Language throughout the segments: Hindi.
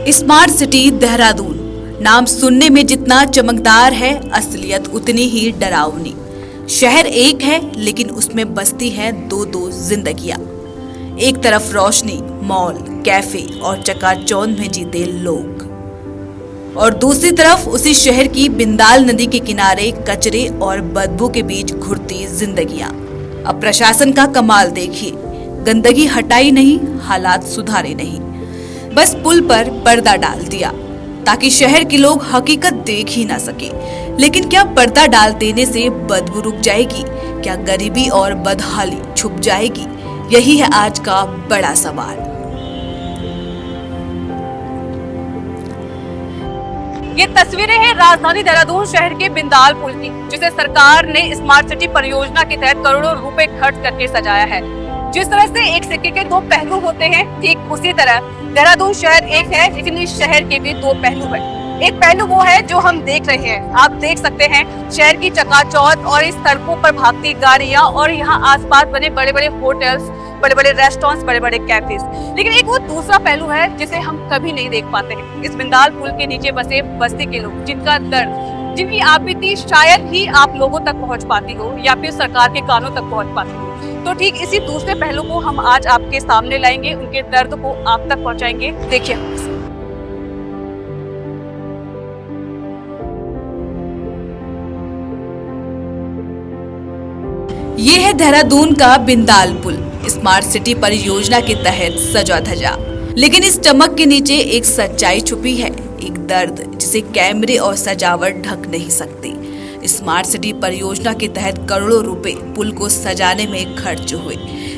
स्मार्ट सिटी देहरादून नाम सुनने में जितना चमकदार है, असलियत उतनी ही डरावनी। शहर एक है लेकिन उसमें बसती है दो दो जिंदगियां। एक तरफ रोशनी, मॉल, कैफे और चकाचौंध में जीते लोग, और दूसरी तरफ उसी शहर की बिंदाल नदी के किनारे कचरे और बदबू के बीच घुरती जिंदगियां। अब प्रशासन का कमाल देखिए, गंदगी हटाई नहीं, हालात सुधारे नहीं, बस पुल पर पर्दा डाल दिया ताकि शहर के लोग हकीकत देख ही ना सके। लेकिन क्या पर्दा डाल देने से बदबू रुक जाएगी? क्या गरीबी और बदहाली छुप जाएगी? यही है आज का बड़ा सवाल। ये तस्वीरें हैं राजधानी देहरादून शहर के बिंदाल पुल की, जिसे सरकार ने स्मार्ट सिटी परियोजना के तहत करोड़ों रुपए खर्च करके सजाया है। जिस तरह से एक सिक्के के दो पहलू होते हैं, ठीक उसी तरह देहरादून शहर एक है, लेकिन इस शहर के भी दो पहलू है। एक पहलू वो है जो हम देख रहे हैं, आप देख सकते हैं शहर की चकाचौंध और इस सड़कों पर भागती गाड़ियां और यहाँ आसपास बने बड़े बड़े होटल्स, बड़े बड़े रेस्टोरेंट्स, बड़े बड़े कैफेज। लेकिन एक वो दूसरा पहलू है जिसे हम कभी नहीं देख पाते हैं। इस बिंदाल पुल के नीचे बसे बस्ती के लोग, जिनका दर्द, जिनकी आपत्ति शायद ही आप लोगों तक पहुंच पाती हो या फिर सरकार के कानों तक पहुंच पाती हो। तो ठीक इसी दूसरे पहलू को हम आज आपके सामने लाएंगे, उनके दर्द को आप तक पहुंचाएंगे। देखिए, ये है देहरादून का बिंदाल पुल, स्मार्ट सिटी परियोजना के तहत सजा धजा। लेकिन इस चमक के नीचे एक सच्चाई छुपी है, एक दर्द जिसे कैमरे और सजावट ढक नहीं सकती। स्मार्ट सिटी परियोजना के तहत करोड़ों रुपए पुल को सजाने में खर्च हुए,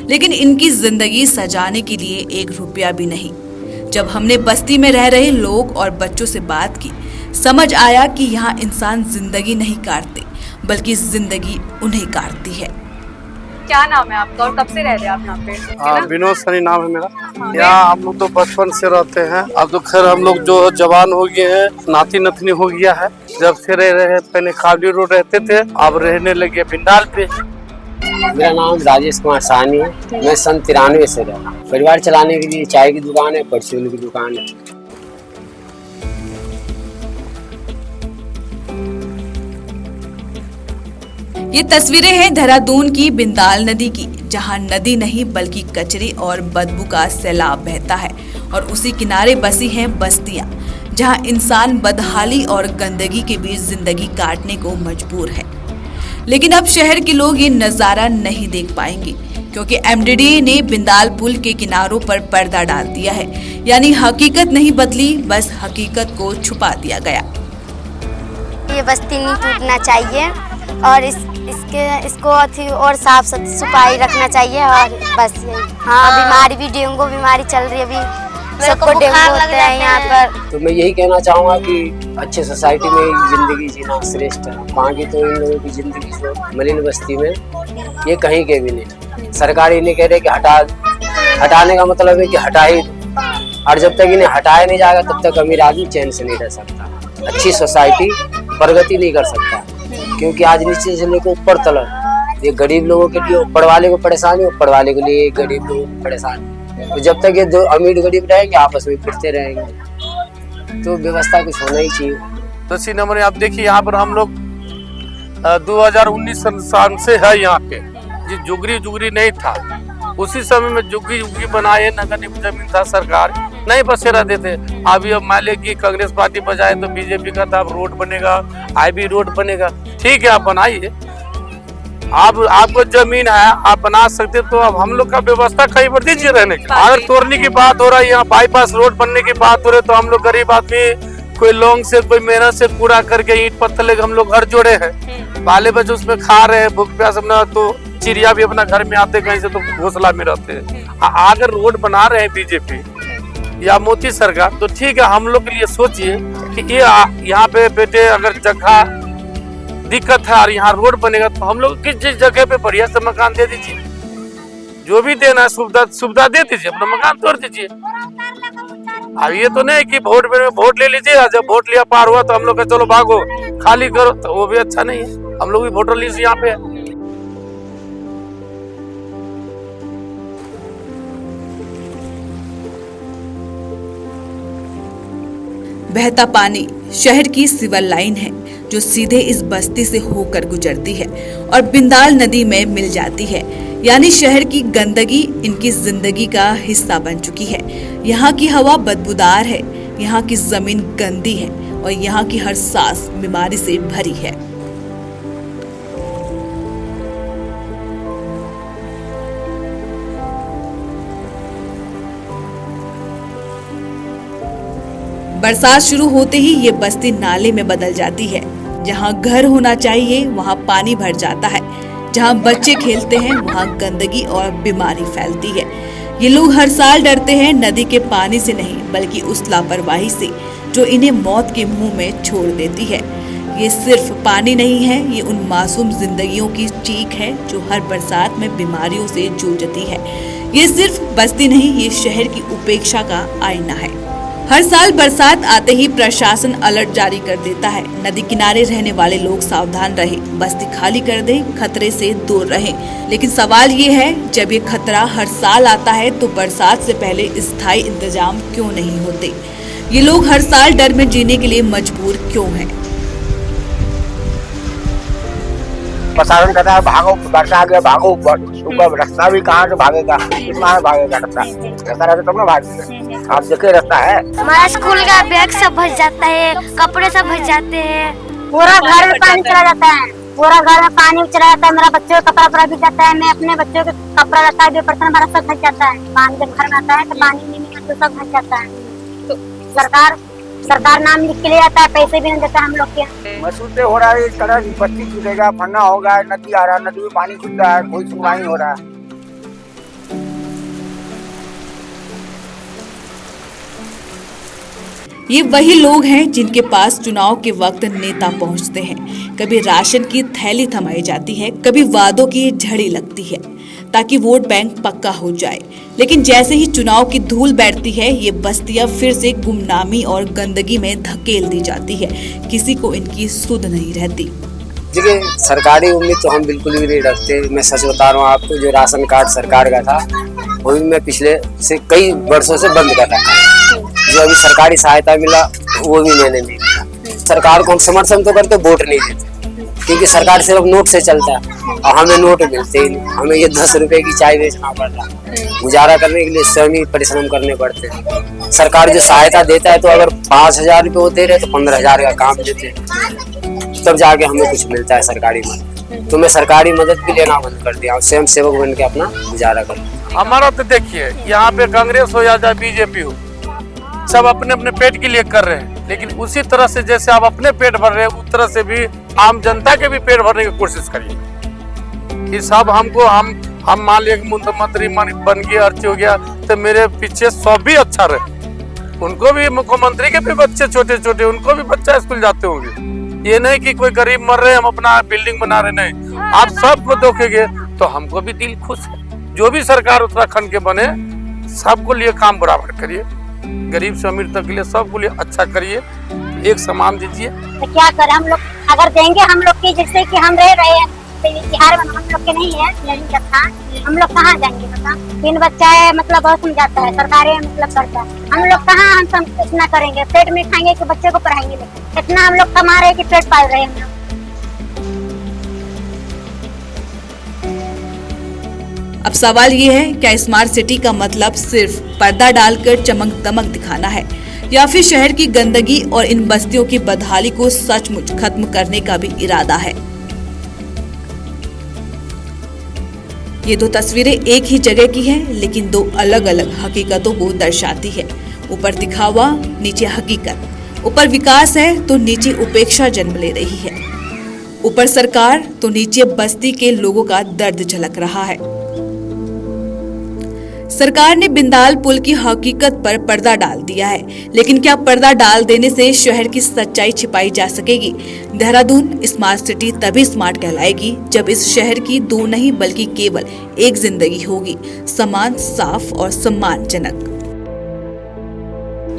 लेकिन इनकी जिंदगी सजाने के लिए एक रुपया भी नहीं। जब हमने बस्ती में रह रहे लोग और बच्चों से बात की, समझ आया कि यहाँ इंसान जिंदगी नहीं काटते, बल्कि जिंदगी उन्हें काटती है। क्या नाम है आपका और कब से रह रहे हैं आप यहाँ पे? विनोद सनी नाम है मेरा। यहाँ हम लोग तो बचपन से रहते हैं। अब तो खैर हम लोग जो जवान हो गए हैं, नाती नतनी हो गया है। जब से रह रहे हैं, पहले खावली रोड रहते थे, अब रहने लगे बिंदाल पे। मेरा नाम राजेश कुमार साहनी है। मैं सन 93 से रहा। परिवार चलाने के लिए चाय की दुकान है, परचून की दुकान है। ये तस्वीरें हैं देहरादून की बिंदाल नदी की, जहां नदी नहीं बल्कि कचरे और बदबू का सैलाब बहता है, और उसी किनारे बसी हैं बस्तियां, जहां इंसान बदहाली और गंदगी के बीच जिंदगी काटने को मजबूर है। लेकिन अब शहर के लोग ये नजारा नहीं देख पाएंगे, क्योंकि एमडीडीए ने बिंदाल पुल के किनारों पर पर्दा डाल दिया है। यानी हकीकत नहीं बदली, बस हकीकत को छुपा दिया गया। ये बस्ती नहीं टूटना चाहिए और इसको और साफ सफाई रखना चाहिए, और बस यही। हाँ, बीमारी भी डेंगू बीमारी चल रही है, अभी सबको डेंगू होता है यहाँ पर। तो मैं यही कहना चाहूँगा कि अच्छे सोसाइटी में जिंदगी जीना श्रेष्ठ है। बाकी तो इन लोगों की जिंदगी जो मलिन बस्ती में, ये कहीं के भी नहीं। सरकार इन्हें कह रहे कि हटाने का मतलब है कि हटा ही, और जब तक इन्हें हटाया नहीं जाएगा तब तक अमीर आदमी चैन से नहीं रह सकता। अच्छी सोसाइटी प्रगति नहीं कर सकता, क्योंकि आज नीचे से लेकर ऊपर तक ये गरीब लोगों के लिए, ऊपर वाले को परेशानी, ऊपर वाले के लिए गरीब लोगों को परेशानी। तो जब तक ये दो अमीर गरीब रहेंगे, आपस में फिरते रहेंगे, तो व्यवस्था कुछ होना ही चाहिए। तो इसी नंबर में आप देखिए, यहाँ पर हम लोग 2019 साल से है यहाँ पे। जी जुगरी नहीं था, उसी समय में जुगरी बनाए, नगर निगम जमीन था, सरकार नहीं बसेरा देते। अभी अब मान लीजिए कांग्रेस पार्टी बजाए तो बीजेपी का था, अब रोड बनेगा, आईबी रोड बनेगा। ठीक है, आप बनाइए, आपको जमीन है, आप बना सकते, तो अब हम लोग का व्यवस्था कहीं पर दीजिए रहने की। अगर तोड़ने की बात हो रही है, यहाँ बाईपास रोड बनने की बात हो रही है, तो हम लोग गरीब आदमी कोई लोंग से, कोई मेहनत से पूरा करके ईंट पत्थर लेकर हम लोग घर जोड़े हैं। बाले बच्चे उसमें खा रहे हैं, भूख प्यास अपना, तो चिड़िया भी अपना घर में आते कहीं से, तो घोंसला में रहते हैं। अगर रोड बना रहे हैं बीजेपी या मोदी सरकार, तो ठीक है, हम लोग के लिए सोचिए कि ये यहाँ पे बेटे अगर जगह दिक्कत है और यहाँ रोड बनेगा, तो हम लोग किस जगह पे बढ़िया से मकान दे दीजिए। जो भी देना है सुविधा दे दीजिए, अपना मकान तोड़ दीजिए। अब ये तो नहीं कि वोट ले लीजिए, जब वोट लिया पार हुआ तो हम लोग का चलो भागो खाली करो, तो वो भी अच्छा नहीं है। हम लोग भी वोटर लिस्ट यहाँ पे है। बहता पानी शहर की सिवर लाइन है जो सीधे इस बस्ती से होकर गुजरती है और बिंदाल नदी में मिल जाती है। यानी शहर की गंदगी इनकी जिंदगी का हिस्सा बन चुकी है। यहाँ की हवा बदबूदार है, यहाँ की जमीन गंदी है और यहाँ की हर सांस बीमारी से भरी है। बरसात शुरू होते ही ये बस्ती नाले में बदल जाती है। जहाँ घर होना चाहिए वहाँ पानी भर जाता है, जहाँ बच्चे खेलते हैं वहाँ गंदगी और बीमारी फैलती है। ये लोग हर साल डरते हैं नदी के पानी से नहीं बल्कि उस लापरवाही से जो इन्हें मौत के मुंह में छोड़ देती है। ये सिर्फ पानी नहीं है, ये उन मासूम जिंदगियों की चीख है जो हर बरसात में बीमारियों से जूझती है। ये सिर्फ बस्ती नहीं, ये शहर की उपेक्षा का आईना है। हर साल बरसात आते ही प्रशासन अलर्ट जारी कर देता है। नदी किनारे रहने वाले लोग सावधान रहे, बस्ती खाली कर दें, खतरे से दूर रहें। लेकिन सवाल ये है, जब ये खतरा हर साल आता है तो बरसात से पहले स्थायी इंतजाम क्यों नहीं होते? ये लोग हर साल डर में जीने के लिए मजबूर क्यों हैं? प्रशासन कहता है भागो, वर्षा आ गया भागो, रास्ता भी कहाँ से भागेगा, कितना भागेगा रास्ता रहता तब ना भागेगा। आप देखे रास्ता है, हमारा स्कूल का बैग सब भस जाता है, कपड़े सब भस जाते हैं, पूरा घर में पानी चला जाता है, पूरा घर में पानी चला जाता है। मेरा बच्चों का कपड़ा भी जाता है, मैं अपने बच्चों के कपड़ा रहता है, जो बर्तन हमारा सब भस जाता है। पानी जब घर में आता है तो पानी नहीं निकलता, तो सब भस जाता है। तो सरकार नाम लिख के ले जाता है, पैसे भी नहीं देता हम लोग के। महसूस हो रहा है इस तरह की बस्ती टूटेगा, फन्ना होगा, नदी आ रहा है, नदी में पानी घुस रहा है, कोई सुनवाई नहीं हो रहा है। ये वही लोग हैं जिनके पास चुनाव के वक्त नेता पहुंचते हैं। कभी राशन की थैली थमाई जाती है, कभी वादों की झड़ी लगती है ताकि वोट बैंक पक्का हो जाए। लेकिन जैसे ही चुनाव की धूल बैठती है, ये बस्तियां फिर से गुमनामी और गंदगी में धकेल दी जाती है। किसी को इनकी सुध नहीं रहती। देखिए, सरकारी उम्मीद तो हम बिल्कुल भी नहीं रखते। मैं सच बता रहा हूँ आपको, जो राशन कार्ड सरकार का था वो भी मैं पिछले से कई वर्षों से बंद कर रखा है। जो अभी सरकारी सहायता मिला वो भी मैंने नहीं मिला। सरकार को हम समर्थन तो करते, वोट नहीं देते, क्योंकि सरकार सिर्फ नोट से चलता है और हमें नोट मिलते ही नहीं। हमें ये 10 रुपए की चाय बेचना पड़ रहा है, गुजारा करने के लिए स्वयं ही परिश्रम करने पड़ते हैं। सरकार जो सहायता देता है तो अगर 5,000 रुपये वो दे रहे तो 15,000 का काम देते, तब जाके हमें कुछ मिलता है सरकारी मदद। तो मैं सरकारी मदद भी लेना बंद कर दिया, स्वयं सेवक बन के अपना गुजारा कर। हमारा तो देखिए, यहाँ पे कांग्रेस हो या बीजेपी हो, सब अपने अपने पेट के लिए कर रहे हैं। लेकिन उसी तरह से जैसे आप अपने पेट भर रहे हैं, उस तरह से भी आम जनता के भी पेट भरने की कोशिश करिए। कि सब हमको हम मान लिया मुख्यमंत्री बन गया, अर्ची हो गया, तो मेरे पीछे सब भी अच्छा रहे। उनको भी, मुख्यमंत्री के भी बच्चे छोटे छोटे, उनको भी बच्चा स्कूल जाते होंगे। ये नहीं कि कोई गरीब मर रहे हम अपना बिल्डिंग बना रहे, नहीं। आप सबको देखेंगे तो हमको भी दिल खुश है। जो भी सरकार उत्तराखंड के बने, सबको लिए काम बराबर करिए, गरीब से अमीर तक के लिए सबको लिए अच्छा करिए, एक समान दीजिए। तो क्या करें हम लोग, अगर देंगे हम लोग की, जैसे कि हम रह रहे हैं बिहार में, हम लोग के नहीं है यही जगह, हम लोग कहाँ जाएंगे बता। 3 बच्चा है, मतलब बहुत समझाता है, सरकारी मतलब करता है। हम लोग कहाँ हम इतना करेंगे, पेट में खाएंगे कि बच्चे को पढ़ाएंगे? इतना हम लोग कमा रहे हैं कि पेट पाल रहे हैं हम लोग। अब सवाल ये है, क्या स्मार्ट सिटी का मतलब सिर्फ पर्दा डालकर चमक दमक दिखाना है, या फिर शहर की गंदगी और इन बस्तियों की बदहाली को सचमुच खत्म करने का भी इरादा है? ये 2 तस्वीरें एक ही जगह की हैं, लेकिन 2 अलग अलग हकीकतों को दर्शाती है। ऊपर दिखावा, नीचे हकीकत। ऊपर विकास है तो नीचे उपेक्षा जन्म ले रही है। ऊपर सरकार तो नीचे बस्ती के लोगों का दर्द झलक रहा है। सरकार ने बिंदाल पुल की हकीकत पर पर्दा डाल दिया है, लेकिन क्या पर्दा डाल देने से शहर की सच्चाई छिपाई जा सकेगी? देहरादून स्मार्ट सिटी तभी स्मार्ट कहलाएगी जब इस शहर की 2 नहीं बल्कि केवल एक जिंदगी होगी, समान, साफ और सम्मानजनक।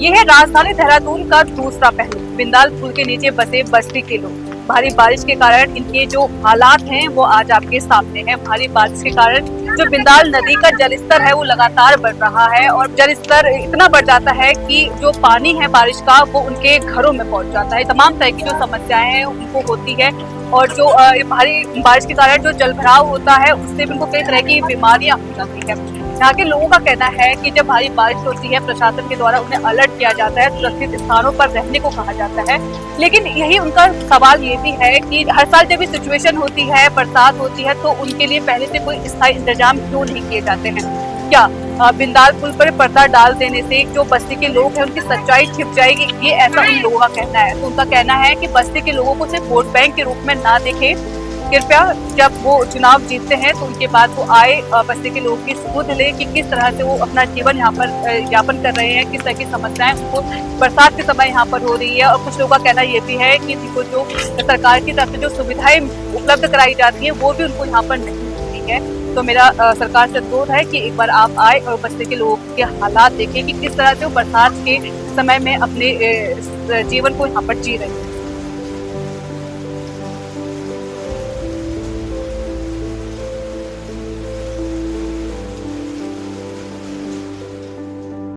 यह है राजधानी देहरादून का दूसरा पहलू, बिंदाल पुल के नीचे बसे बस्ती के लोग। भारी बारिश के कारण इनके जो हालात हैं वो आज आपके सामने हैं। भारी बारिश के कारण जो बिंदाल नदी का जलस्तर है वो लगातार बढ़ रहा है और जलस्तर इतना बढ़ जाता है कि जो पानी है बारिश का वो उनके घरों में पहुंच जाता है। तमाम तरह की जो समस्याएं हैं उनको होती है और जो भारी बारिश के कारण जो जलभराव होता है उससे भी उनको कई तरह की बीमारियां हो जाती है। यहाँ के लोगों का कहना है कि जब भारी बारिश होती है प्रशासन के द्वारा उन्हें अलर्ट किया जाता है, सुरक्षित स्थानों पर रहने को कहा जाता है, लेकिन यही उनका सवाल ये भी है कि हर साल जब ये सिचुएशन होती है, बरसात होती है, तो उनके लिए पहले से कोई स्थायी इंतजाम क्यों नहीं किए जाते हैं। क्या बिंदाल पुल पर पर्दा डाल देने से जो बस्ती के लोग हैं उनकी सच्चाई छिप जाएगी, ये ऐसा उन लोगों का कहना है। तो उनका कहना है कि बस्ती के लोगों को सिर्फ वोट बैंक के रूप में ना देखे, कृपया जब वो चुनाव जीतते हैं तो उनके बाद वो आए बस्ती के लोगों की सुध ले कि किस तरह से वो अपना जीवन यहाँ पर यापन कर रहे हैं, किस तरह की समस्याएं उनको बरसात के समय यहाँ पर हो रही है। और कुछ लोगों का कहना ये भी है कि उनको जो सरकार की तरफ से जो सुविधाएं उपलब्ध कराई जाती है वो भी उनको यहाँ पर नहीं मिलती है। तो मेरा सरकार से अनुरोध है कि एक बार आप आए और बस्ती के लोगों के हालात देखें कि किस तरह से वो बरसात के समय में अपने जीवन को यहाँ पर जी रहे हैं।